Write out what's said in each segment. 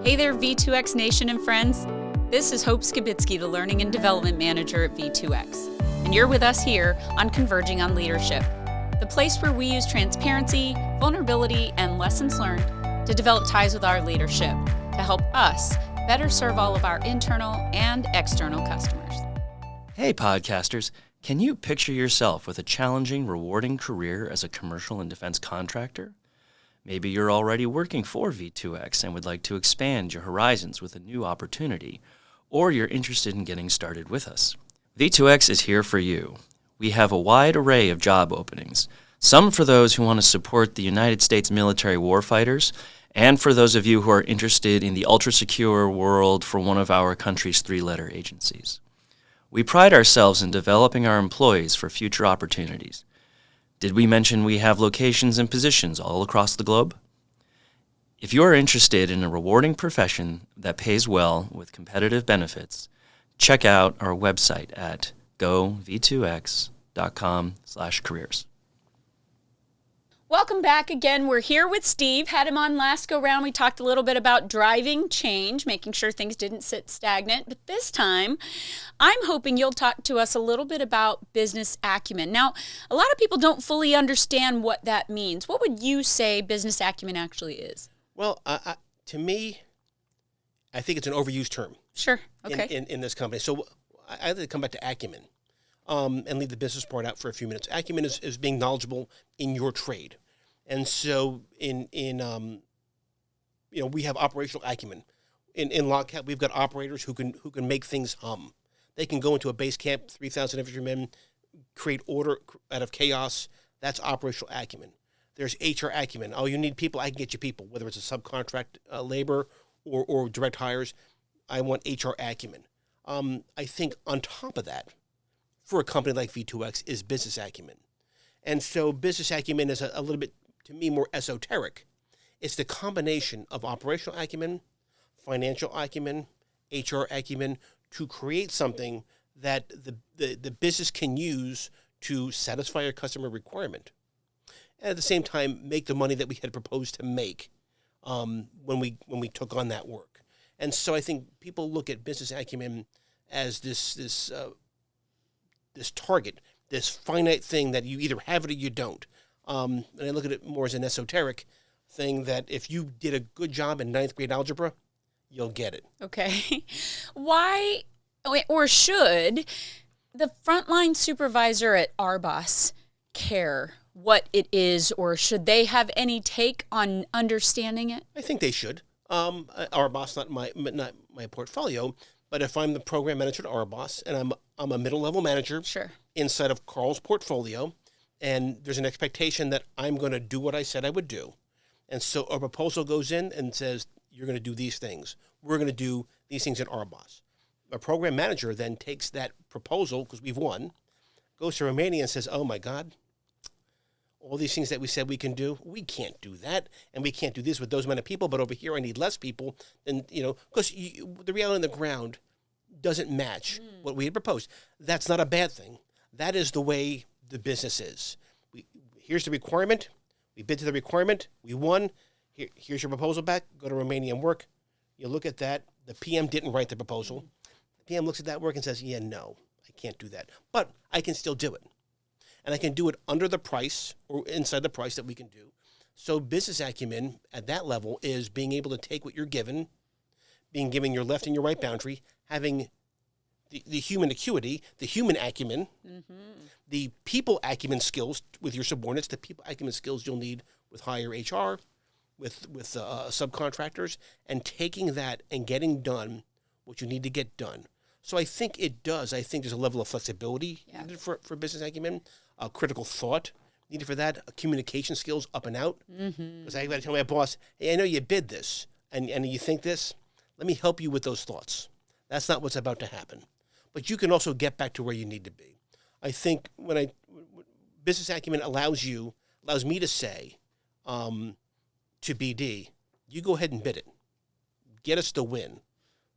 Hey there, V2X Nation and friends. This is Hope Skibitsky, the Learning and Development Manager at V2X. And you're with us here on Converging on Leadership, the place where we use transparency, vulnerability, and lessons learned to develop ties with our leadership to help us better serve all of our internal and external customers. Hey podcasters, can you picture yourself with a challenging, rewarding career as a commercial and defense contractor? Maybe you're already working for V2X and would like to expand your horizons with a new opportunity, or you're interested in getting started with us. V2X is here for you. We have a wide array of job openings, some for those who want to support the United States military warfighters, and for those of you who are interested in the ultra-secure world for one of our country's three-letter agencies. We pride ourselves in developing our employees for future opportunities. Did we mention we have locations and positions all across the globe? If you are interested in a rewarding profession that pays well with competitive benefits, check out our website at gov2x.com/careers. Welcome back again. We're here with Steve. Had him on last go round. We talked a little bit about driving change, making sure things didn't sit stagnant. But this time, I'm hoping you'll talk to us a little bit about business acumen. Now, a lot of people don't fully understand what that means. What would you say business acumen actually is? Well, to me, I think it's an overused term. Sure. Okay. In this company. So I'd like to come back to acumen. And leave the business part out for a few minutes. Acumen is being knowledgeable in your trade, and so we have operational acumen. In LogCat, we've got operators who can make things hum. They can go into a base camp, 3,000 infantrymen, create order out of chaos. That's operational acumen. There's HR acumen. Oh, you need people, I can get you people, whether it's a subcontract labor or direct hires. I want HR acumen. I think on top of that, for a company like V2X, is business acumen. And so business acumen is a little bit, to me, more esoteric. It's the combination of operational acumen, financial acumen, HR acumen, to create something that the business can use to satisfy a customer requirement. And at the same time, make the money that we had proposed to make when we took on that work. And so I think people look at business acumen as this target, this finite thing that you either have it or you don't. And I look at it more as an esoteric thing that if you did a good job in 9th grade algebra, you'll get it. Okay. Why or should the frontline supervisor at Arbus care what it is, or should they have any take on understanding it? I think they should. Arbus, not my portfolio, but if I'm the program manager at Arbus and I'm a middle-level manager Sure. inside of Carl's portfolio, and there's an expectation that I'm going to do what I said I would do. And so a proposal goes in and says, you're going to do these things. We're going to do these things at Arbus. A program manager then takes that proposal, because we've won, goes to Romania and says, oh my God, all these things that we said we can do, we can't do that, and we can't do this with those amount of people, but over here I need less people, and because the reality on the ground doesn't match what we had proposed. That's not a bad thing. That is the way the business is. Here's the requirement. We bid to the requirement. We won. Here's your proposal back. Go to Romania and work. You look at that. The PM didn't write the proposal. The PM looks at that work and says, yeah, no, I can't do that. But I can still do it. And I can do it under the price or inside the price that we can do. So business acumen at that level is being able to take what you're given, being given your left and your right boundary, having the human acuity, the human acumen, the people acumen skills with your subordinates, the people acumen skills you'll need with higher HR, with subcontractors, and taking that and getting done what you need to get done. So I think it does. I think there's a level of flexibility needed for business acumen, critical thought needed for that, communication skills up and out. Because I got to tell my boss, hey, I know you bid this and you think this. Let me help you with those thoughts. That's not what's about to happen. But you can also get back to where you need to be. I think business acumen allows me to say to BD, you go ahead and bid it. Get us the win.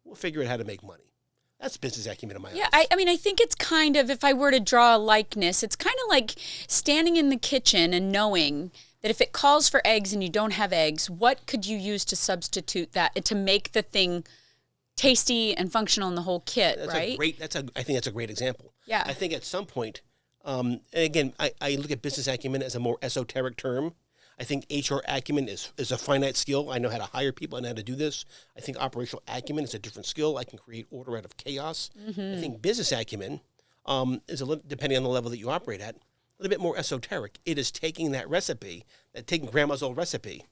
We'll figure out how to make money. That's business acumen in my eyes. Yeah, I mean, I think it's kind of, if I were to draw a likeness, it's kind of like standing in the kitchen and knowing that if it calls for eggs and you don't have eggs, what could you use to substitute that to make the thing tasty and functional in the whole kit, right? I think that's a great example. Yeah. I think at some point, and again, I look at business acumen as a more esoteric term. I think HR acumen is a finite skill. I know how to hire people. I know how to do this. I think operational acumen is a different skill. I can create order out of chaos. I think business acumen is, depending on the level that you operate at, a little bit more esoteric. It is taking that recipe, taking grandma's old recipe,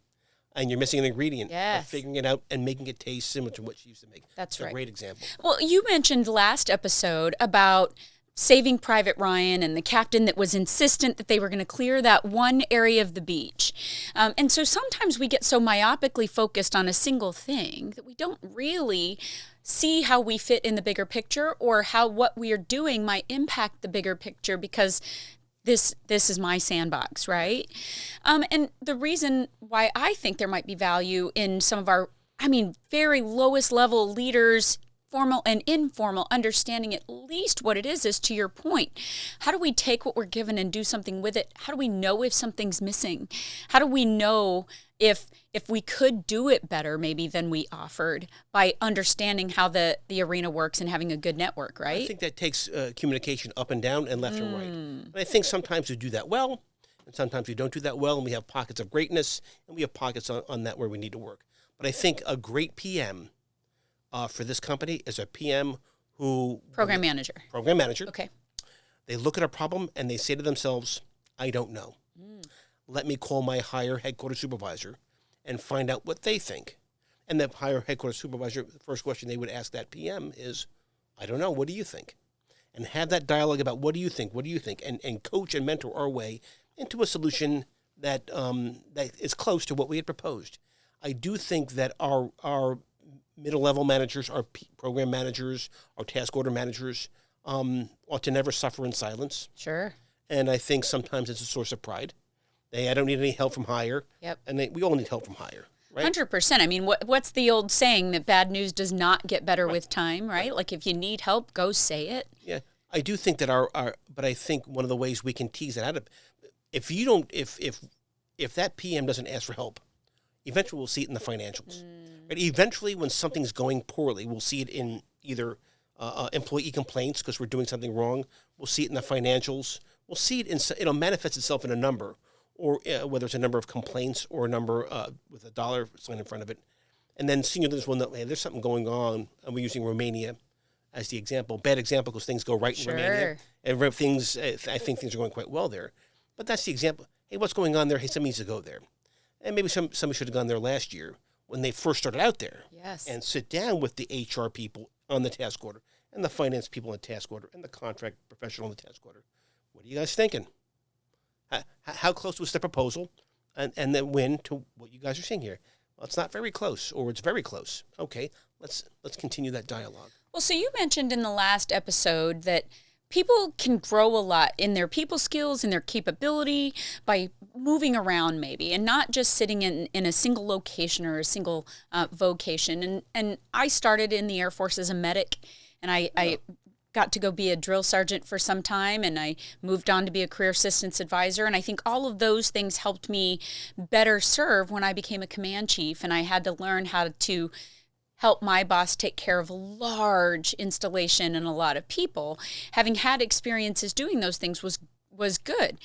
and you're missing an ingredient, and figuring it out and making it taste similar to what she used to make. That's right. A great example. Well, you mentioned last episode about Saving Private Ryan and the captain that was insistent that they were going to clear that one area of the beach. And so sometimes we get so myopically focused on a single thing that we don't really see how we fit in the bigger picture, or how what we are doing might impact the bigger picture, because this is my sandbox, right? And the reason why I think there might be value in some of our, very lowest level leaders, formal and informal, understanding at least what it is to your point. How do we take what we're given and do something with it? How do we know if something's missing? How do we know if we could do it better maybe than we offered, by understanding how the arena works and having a good network, right? I think that takes communication up and down and left and right. And I think sometimes we do that well, and sometimes we don't do that well, and we have pockets of greatness, and we have pockets on that where we need to work. But I think a great PM for this company is a PM who... Program manager. Okay. They look at a problem and they say to themselves, I don't know. Let me call my higher headquarters supervisor and find out what they think. And the higher headquarters supervisor, the first question they would ask that PM is, I don't know, what do you think? And have that dialogue about what do you think, and coach and mentor our way into a solution that that is close to what we had proposed. I do think that our middle-level managers, our program managers, our task order managers ought to never suffer in silence. Sure. And I think sometimes it's a source of pride. I don't need any help from higher. Yep. And we all need help from higher, right? 100%. What's the old saying that bad news does not get better with time, right? Like, if you need help, go say it. Yeah. I do think that but I think one of the ways we can tease it out of, if that PM doesn't ask for help, eventually we'll see it in the financials. Right? Eventually, when something's going poorly, we'll see it in either employee complaints because we're doing something wrong. We'll see it in the financials. We'll see it it'll manifest itself in a number, or whether it's a number of complaints or a number with a dollar sign in front of it. And then senior leaders will know, hey, there's something going on, and we're using Romania as the example. Bad example because things go right in Romania. And I think things are going quite well there. But that's the example. Hey, what's going on there? Hey, somebody needs to go there. And maybe somebody should have gone there last year when they first started out there. Yes. And sit down with the HR people on the task order, and the finance people on the task order, and the contract professional on the task order. What are you guys thinking? How close was the proposal? And then when to what you guys are saying here? Well, it's not very close, or it's very close. Okay, let's continue that dialogue. Well, so you mentioned in the last episode that people can grow a lot in their people skills and their capability by moving around maybe, and not just sitting in a single location or a single vocation. And I started in the Air Force as a medic, and I got to go be a drill sergeant for some time, and I moved on to be a career assistance advisor. And I think all of those things helped me better serve when I became a command chief, and I had to learn how to help my boss take care of a large installation and a lot of people. Having had experiences doing those things was good.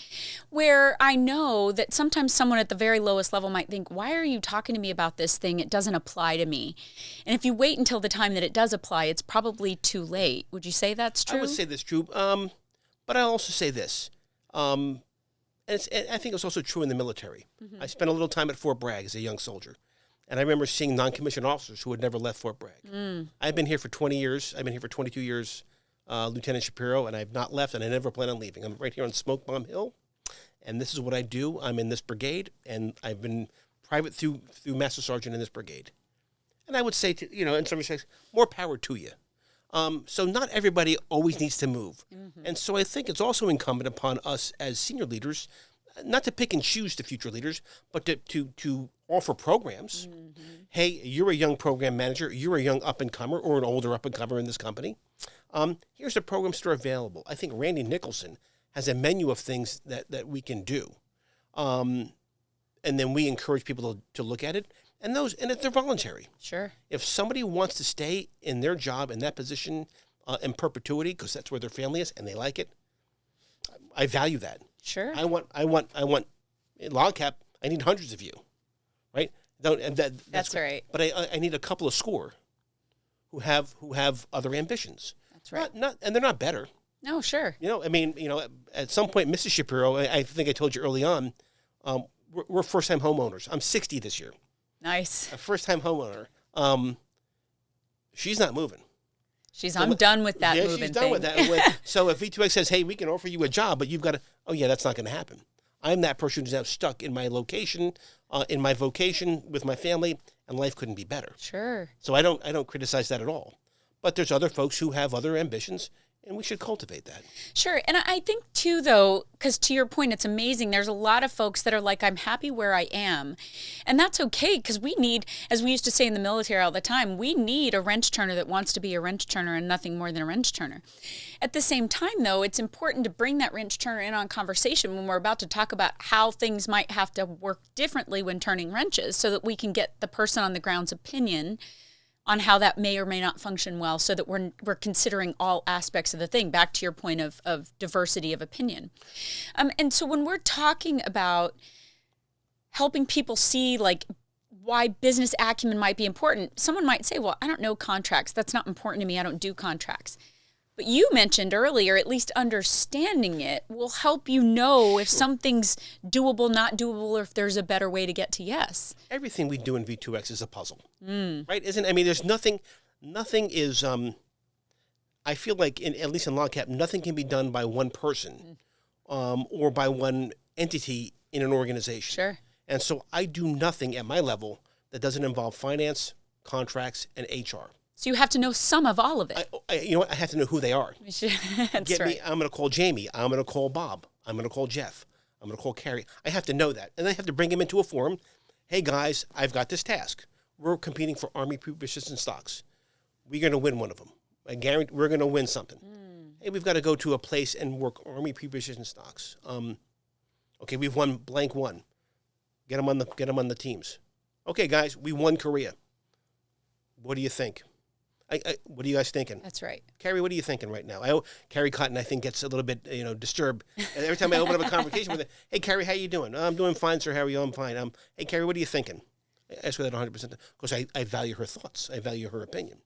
Where I know that sometimes someone at the very lowest level might think, why are you talking to me about this thing? It doesn't apply to me. And if you wait until the time that it does apply, it's probably too late. Would you say that's true? I would say that's true. But I'll also say this. And I think it's also true in the military. I spent a little time at Fort Bragg as a young soldier. And I remember seeing non-commissioned officers who had never left Fort Bragg. I've been here for 20 years. I've been here for 22 years, Lieutenant Shapiro, and I've not left, and I never plan on leaving. I'm right here on Smoke Bomb Hill, and this is what I do. I'm in this brigade, and I've been private through Master Sergeant in this brigade. And I would say, in some respects, more power to you. So not everybody always needs to move. And so I think it's also incumbent upon us as senior leaders, not to pick and choose the future leaders, but to offer programs. Hey, you're a young program manager, you're a young up-and-comer or an older up-and-comer in this company. Here's the programs that are available. I think Randy Nicholson has a menu of things that we can do. and then we encourage people to look at it, and they're voluntary. Sure. If somebody wants to stay in their job in that position in perpetuity because that's where their family is and they like it, I value that. Sure. I want in log cap. I need hundreds of you, right? That's right. But I need a couple of score who have other ambitions. That's right. And they're not better. No, sure. I mean, at some point, Mrs. Shapiro, I think I told you early on, we're first-time homeowners. I'm 60 this year. Nice. A first-time homeowner. She's not moving. I'm done with that yeah, moving she's done thing. with that. So if V2X says, hey, we can offer you a job, but you've got to, oh, yeah, that's not going to happen. I'm that person who's now stuck in my location, in my vocation with my family, and life couldn't be better. Sure. So I don't criticize that at all. But there's other folks who have other ambitions, and we should cultivate that. Sure. And I think, too, though, because to your point, it's amazing. There's a lot of folks that are like, I'm happy where I am. And that's okay, because we need, as we used to say in the military all the time, we need a wrench turner that wants to be a wrench turner and nothing more than a wrench turner. At the same time, though, it's important to bring that wrench turner in on conversation when we're about to talk about how things might have to work differently when turning wrenches so that we can get the person on the ground's opinion on how that may or may not function well so that we're considering all aspects of the thing, back to your point of diversity of opinion. And so when we're talking about helping people see like why business acumen might be important, someone might say, well, I don't know contracts. That's not important to me. I don't do contracts. But you mentioned earlier, at least understanding it will help you know if something's doable, not doable, or if there's a better way to get to yes. Everything we do in V2X is a puzzle, right? There's nothing is, I feel like, at least in log cap, nothing can be done by one person or by one entity in an organization. Sure. And so I do nothing at my level that doesn't involve finance, contracts, and HR. So you have to know some of all of it. I have to know who they are. That's right. I'm going to call Jamie. I'm going to call Bob. I'm going to call Jeff. I'm going to call Carrie. I have to know that. And I have to bring him into a forum. Hey, guys, I've got this task. We're competing for Army pre-persistent stocks. We're going to win one of them. I guarantee we're going to win something. Hey, we've got to go to a place and work Army pre-persistent stocks. Okay, we've won blank one. Get them on the teams. Okay, guys, we won Korea. What do you think? What are you guys thinking? That's right. Carrie, what are you thinking right now? Carrie Cotton, I think, gets a little bit, disturbed. And every time I open up a conversation with her, hey, Carrie, how you doing? I'm doing fine, sir. How are you? I'm fine. Hey, Carrie, what are you thinking? I ask her that 100% because I value her thoughts. I value her opinion.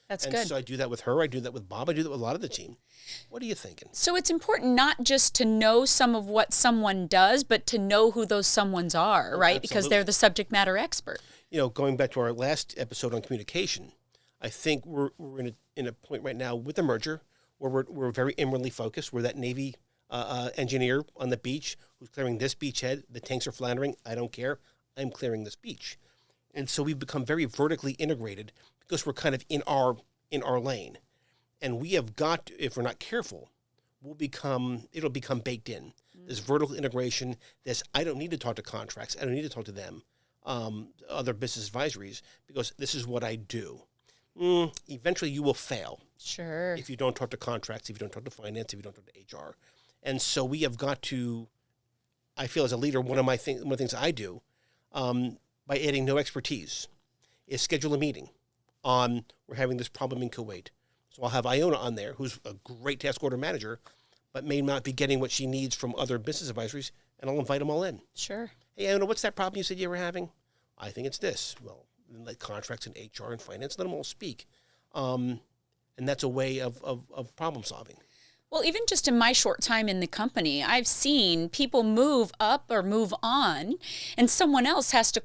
That's and good. So I do that with her. I do that with Bob. I do that with a lot of the team. What are you thinking? So it's important not just to know some of what someone does, but to know who those someones are, right? Absolutely. Because they're the subject matter expert. Going back to our last episode on communication, I think we're in a point right now with the merger where we're very inwardly focused. We're that Navy engineer on the beach who's clearing this beachhead. The tanks are floundering. I don't care. I'm clearing this beach. And so we've become very vertically integrated because we're kind of in our lane. And we have got, if we're not careful, it'll become baked in. This vertical integration, I don't need to talk to contracts. I don't need to talk to them, other business advisories, because this is what I do. Eventually you will fail. Sure. If you don't talk to contracts, if you don't talk to finance, if you don't talk to HR. And so we have got to, I feel as a leader, one of the things I do, by adding no expertise, is schedule a meeting on, we're having this problem in Kuwait. So I'll have Iona on there, who's a great task order manager, but may not be getting what she needs from other business advisories, and I'll invite them all in. Sure. Hey, Iona, what's that problem you said you were having? I think it's this. Well, like contracts and HR and finance, let them all speak. And that's a way of problem solving. Well, even just in my short time in the company, I've seen people move up or move on, and someone else has to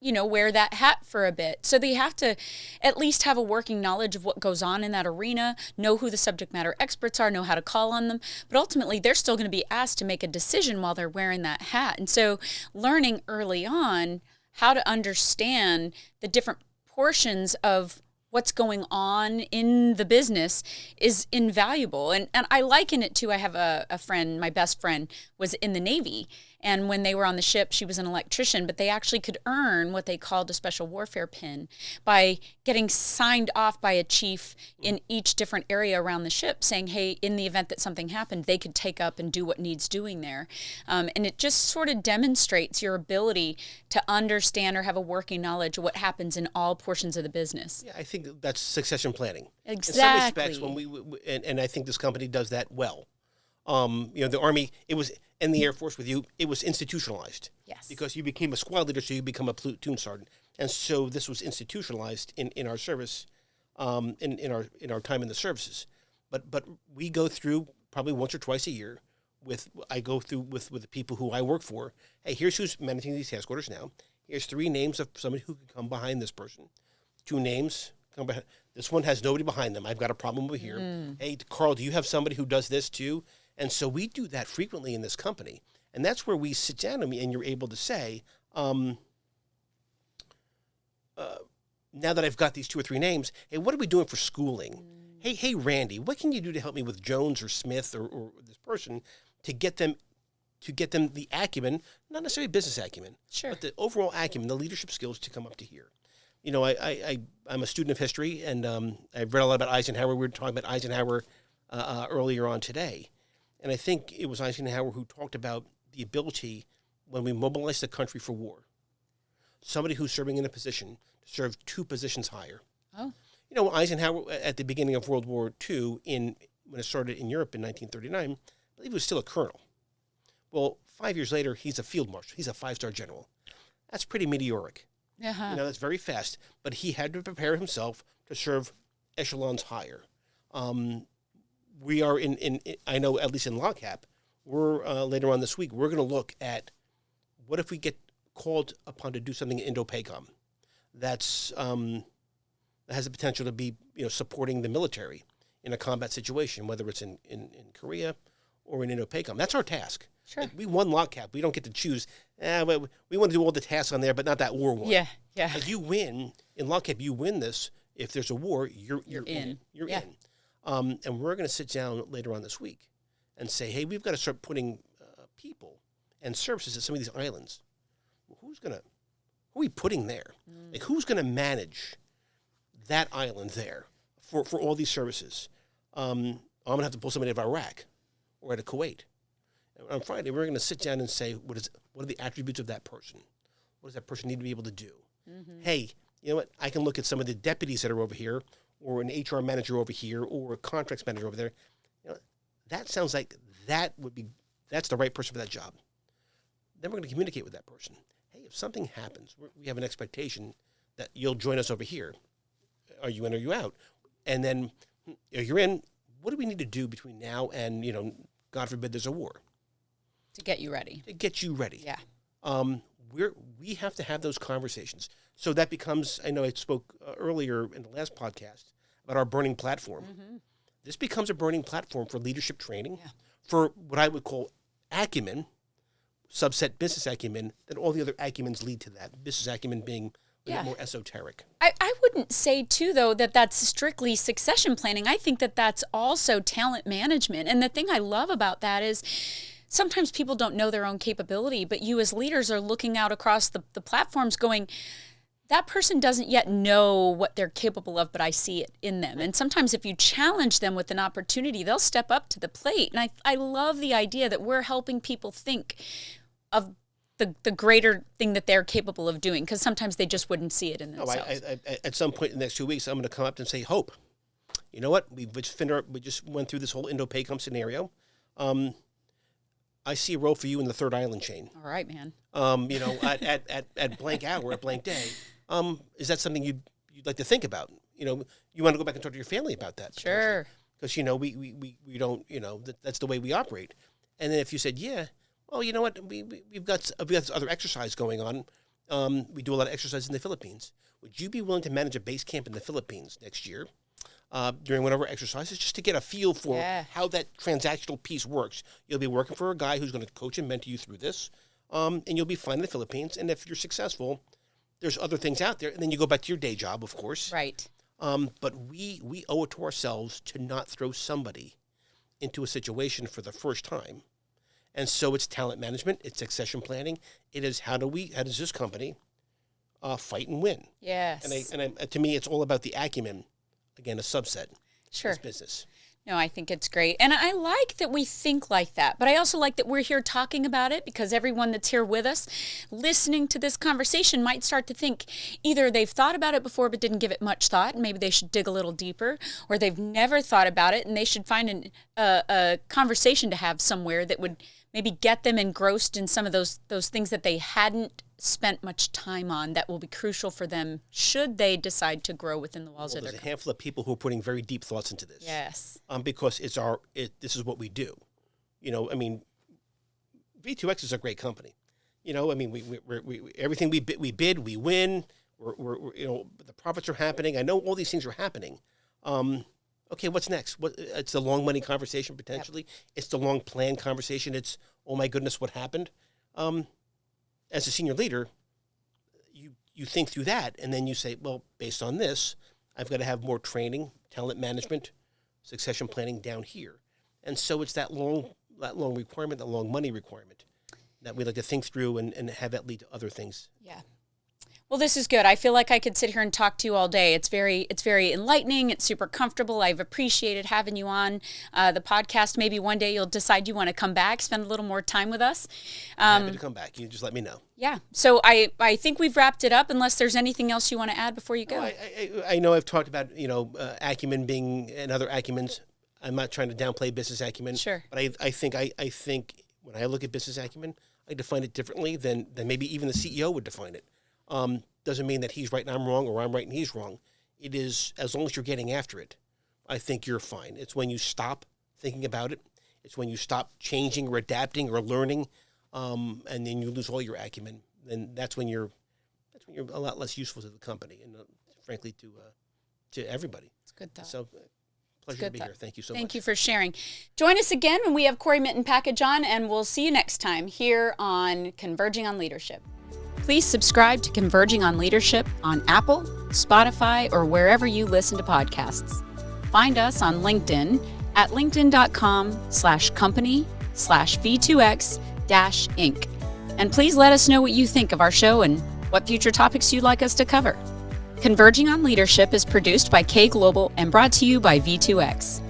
wear that hat for a bit. So they have to at least have a working knowledge of what goes on in that arena, know who the subject matter experts are, know how to call on them. But ultimately, they're still going to be asked to make a decision while they're wearing that hat. And so learning early on how to understand the different portions of what's going on in the business is invaluable. And I liken it to, I have a friend, my best friend was in the Navy, And when they were on the ship, she was an electrician, but they actually could earn what they called a special warfare pin by getting signed off by a chief in each different area around the ship saying, hey, in the event that something happened, they could take up and do what needs doing there. And it just sort of demonstrates your ability to understand or have a working knowledge of what happens in all portions of the business. Yeah, I think that's succession planning. Exactly. In some respects, when and I think this company does that well. The Army, and the Air Force with you, it was institutionalized. Yes. Because you became a squad leader, so you become a platoon sergeant. And so this was institutionalized in our service, in our time in the services. But we go through probably once or twice a year I go through with the people who I work for. Hey, here's who's managing these task orders now. Here's 3 names of somebody who can come behind this person. 2 names come behind. This one has nobody behind them. I've got a problem over here. Hey, Carl, do you have somebody who does this too? And so we do that frequently in this company. And that's where we sit down and you're able to say, now that I've got these 2 or 3 names, hey, what are we doing for schooling? Hey, Randy, what can you do to help me with Jones or Smith or this person to get them the acumen, not necessarily business acumen, Sure. but the overall acumen, the leadership skills to come up to here. I'm a student of history, and I've read a lot about Eisenhower. We were talking about Eisenhower earlier on today. And I think it was Eisenhower who talked about the ability, when we mobilize the country for war, somebody who's serving in a position to serve 2 positions higher. Oh. Eisenhower, at the beginning of World War II, when it started in Europe in 1939, I believe he was still a colonel. Well, 5 years later, he's a field marshal. He's a 5-star general. That's pretty meteoric. Uh-huh. That's very fast. But he had to prepare himself to serve echelons higher. We are I know at least in LOCAP, we're later on this week, we're going to look at what if we get called upon to do something in Indo-PACOM that has the potential to be supporting the military in a combat situation, whether it's in Korea or in Indo-PACOM. That's our task. Sure. We won LOCAP. We don't get to choose. We want to do all the tasks on there, but not that war one. Yeah. If you win in LOCAP, you win this. If there's a war, you're in. You're in. And we're going to sit down later on this week and say, hey, we've got to start putting people and services at some of these islands. Who are we putting there? Like, who's going to manage that island there for all these services? I'm going to have to pull somebody out of Iraq or out of Kuwait. And on Friday, we're going to sit down and say, what are the attributes of that person? What does that person need to be able to do? Mm-hmm. Hey, you know what? I can look at some of the deputies that are over here, or an HR manager over here, or a contracts manager over there. That sounds like that's the right person for that job. Then we're going to communicate with that person. Hey, if something happens, we have an expectation that you'll join us over here. Are you in or are you out? And then you're in. What do we need to do between now and, God forbid there's a war? To get you ready. To get you ready. Yeah. We have to have those conversations. So that becomes, I know I spoke earlier in the last podcast about our burning platform. Mm-hmm. This becomes a burning platform for leadership training, for what I would call acumen, subset business acumen, that all the other acumens lead to that. Business acumen being a bit more esoteric. I wouldn't say, too, though, that that's strictly succession planning. I think that that's also talent management. And the thing I love about that is sometimes people don't know their own capability, but you as leaders are looking out across the platforms going, that person doesn't yet know what they're capable of, but I see it in them. And sometimes if you challenge them with an opportunity, they'll step up to the plate. And I love the idea that we're helping people think of the greater thing that they're capable of doing, because sometimes they just wouldn't see it in themselves. At some point in the next 2 weeks, I'm going to come up and say, Hope, you know what? We just went through this whole Indo-PACOM scenario. I see a role for you in the third island chain. All right, man. At blank hour, at blank day. Is that something you'd like to think about? You want to go back and talk to your family about that? Sure. Because we don't. That's the way we operate. And then if you said, yeah, well, you know what? We've got this other exercise going on. We do a lot of exercise in the Philippines. Would you be willing to manage a base camp in the Philippines next year during one of our exercises, just to get a feel for how that transactional piece works? You'll be working for a guy who's going to coach and mentor you through this, and you'll be fine in the Philippines. And if you're successful, there's other things out there, and then you go back to your day job, of course. Right. But we owe it to ourselves to not throw somebody into a situation for the first time And so it's talent management, it's succession planning. It is how does this company fight and win? Yes. And to me, it's all about the acumen, again, a subset Sure. of this business. No, I think it's great. And I like that we think like that, but I also like that we're here talking about it, because everyone that's here with us listening to this conversation might start to think either they've thought about it before but didn't give it much thought, and maybe they should dig a little deeper, or they've never thought about it and they should find a conversation to have somewhere that would maybe get them engrossed in some of those things that they hadn't spent much time on that will be crucial for them should they decide to grow within the walls of their There's a handful of people who are putting very deep thoughts into this. Yes. Because this is what we do. I mean, V2X is a great company. I mean, we everything we bid, we win. We're the profits are happening. I know all these things are happening. Okay, what's next? It's the long money conversation potentially. Yep. It's the long plan conversation. It's, oh my goodness, what happened? As a senior leader, you think through that, and then you say, well, based on this, I've got to have more training, talent management, succession planning down here. And so it's that long requirement, that long money requirement that we like to think through and have that lead to other things. Yeah. Well, this is good. I feel like I could sit here and talk to you all day. It's very enlightening. It's super comfortable. I've appreciated having you on the podcast. Maybe one day you'll decide you want to come back, spend a little more time with us. I'm happy to come back. You just let me know. Yeah. So I think we've wrapped it up, unless there's anything else you want to add before you go. I know I've talked about, Acumen being and other Acumens. I'm not trying to downplay business acumen. Sure. But I think when I look at business acumen, I define it differently than maybe even the CEO would define it. Doesn't mean that he's right and I'm wrong, or I'm right and he's wrong. It is, as long as you're getting after it, I think you're fine. It's when you stop thinking about it. It's when you stop changing or adapting or learning, and then you lose all your acumen. Then that's when you're a lot less useful to the company and frankly to everybody. It's good though. So pleasure to be here. Thank you so much. Thank you for sharing. Join us again when we have Corey Mitten Package on, and we'll see you next time here on Converging on Leadership. Please subscribe to Converging on Leadership on Apple, Spotify, or wherever you listen to podcasts. Find us on LinkedIn at linkedin.com/company/V2X-Inc. And please let us know what you think of our show and what future topics you'd like us to cover. Converging on Leadership is produced by kglobal and brought to you by V2X.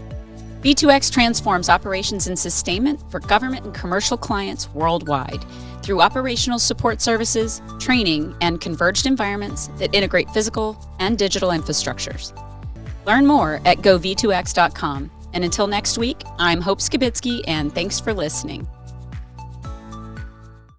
V2X transforms operations and sustainment for government and commercial clients worldwide through operational support services, training, and converged environments that integrate physical and digital infrastructures. Learn more at gov2x.com. And until next week, I'm Hope Skibitsky, and thanks for listening.